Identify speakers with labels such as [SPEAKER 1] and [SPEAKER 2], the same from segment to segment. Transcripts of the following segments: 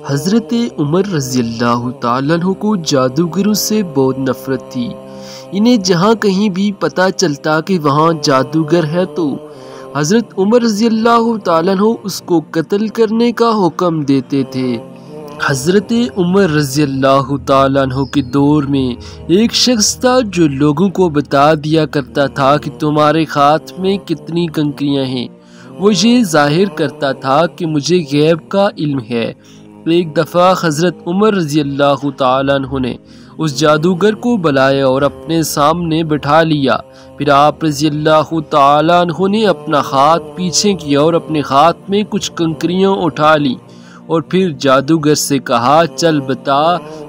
[SPEAKER 1] حضرت عمر رضی اللہ تعالیٰ عنہ کو جادوگروں سے بہت نفرت تھی۔ انہیں جہاں کہیں بھی پتہ چلتا کہ وہاں جادوگر ہے تو حضرت عمر رضی اللہ تعالیٰ عنہ اس کو قتل کرنے کا حکم دیتے تھے۔ حضرت عمر رضی اللہ تعالیٰ عنہ کے دور میں ایک شخص تھا جو لوگوں کو بتا دیا کرتا تھا کہ تمہارے ہاتھ میں کتنی کنکریاں ہیں۔ وہ یہ ظاہر کرتا تھا کہ مجھے غیب کا علم ہے۔ ایک دفعہ حضرت عمر رضی اللہ تعالیٰ عنہ نے اس جادوگر کو بلایا اور اپنے سامنے بٹھا لیا۔ پھر آپ رضی اللہ تعالیٰ عنہ نے اپنا ہاتھ پیچھے کیا اور اپنے ہاتھ میں کچھ کنکریاں اٹھا لی اور پھر جادوگر سے کہا، چل بتا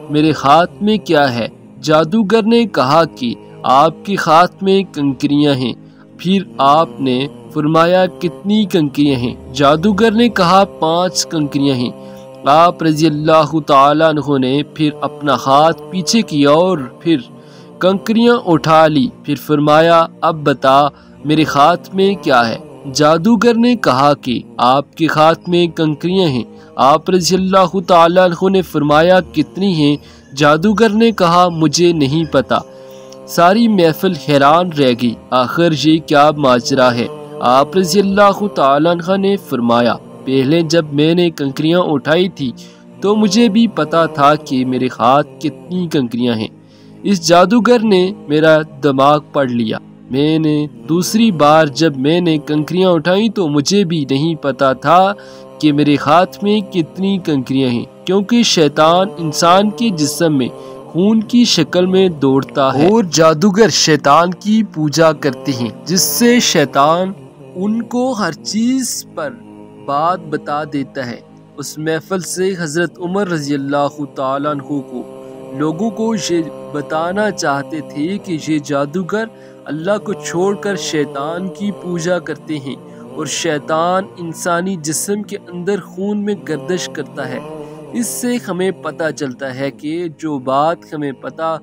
[SPEAKER 1] میرے ہاتھ میں کیا ہے؟ جادوگر نے کہا کہ آپ کے ہاتھ میں کنکریاں ہیں۔ پھر آپ نے فرمایا کتنی کنکریاں ہیں؟ جادوگر نے کہا 5 کنکریاں ہیں۔ آپ رضی اللہ تعالیٰ عنہ نے پھر اپنا ہاتھ پیچھے کیا اور پھر کنکریاں اٹھا لی۔ پھر فرمایا اب بتا میرے ہاتھ میں کیا ہے؟ جادوگر نے کہا کہ آپ کے ہاتھ میں کنکریاں ہیں۔ آپ رضی اللہ تعالیٰ عنہ نے فرمایا کتنی ہیں؟ جادوگر نے کہا مجھے نہیں پتا۔ ساری محفل حیران رہ گئی، آخر یہ کیا ماجرا ہے؟ آپ رضی اللہ تعالیٰ عنہ نے فرمایا پہلے جب میں نے کنکریاں اٹھائی تھی تو مجھے بھی پتا تھا کہ میرے ہاتھ کتنی کنکریاں ہیں۔ اس جادوگر نے میرا دماغ پڑھ لیا۔ میں نے دوسری بار جب میں نے کنکریاں اٹھائی تو مجھے بھی نہیں پتا تھا کہ میرے ہاتھ میں کتنی کنکریاں ہیں، کیونکہ شیطان انسان کے جسم میں خون کی شکل میں دوڑتا ہے اور جادوگر شیطان کی پوجا کرتے ہیں، جس سے شیطان ان کو ہر چیز پر بات بتا دیتا ہے۔ اس محفل سے حضرت عمر رضی اللہ تعالیٰ عنہ کو لوگوں کو یہ بتانا چاہتے تھے کہ یہ جادوگر اللہ کو چھوڑ کر شیطان کی پوجا کرتے ہیں اور شیطان انسانی جسم کے اندر خون میں گردش کرتا ہے۔ اس سے ہمیں پتہ چلتا ہے کہ جو بات ہمیں پتہ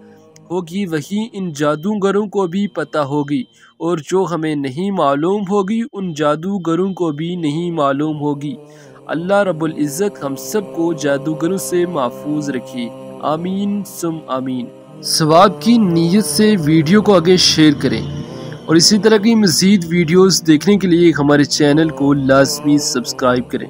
[SPEAKER 1] ہوگی وہی ان جادوگروں کو بھی پتہ ہوگی، اور جو ہمیں نہیں معلوم ہوگی ان جادوگروں کو بھی نہیں معلوم ہوگی۔ اللہ رب العزت ہم سب کو جادوگروں سے محفوظ رکھے، آمین ثم آمین۔ ثواب کی نیت سے ویڈیو کو آگے شیئر کریں اور اسی طرح کی مزید ویڈیوز دیکھنے کے لیے ہمارے چینل کو لازمی سبسکرائب کریں۔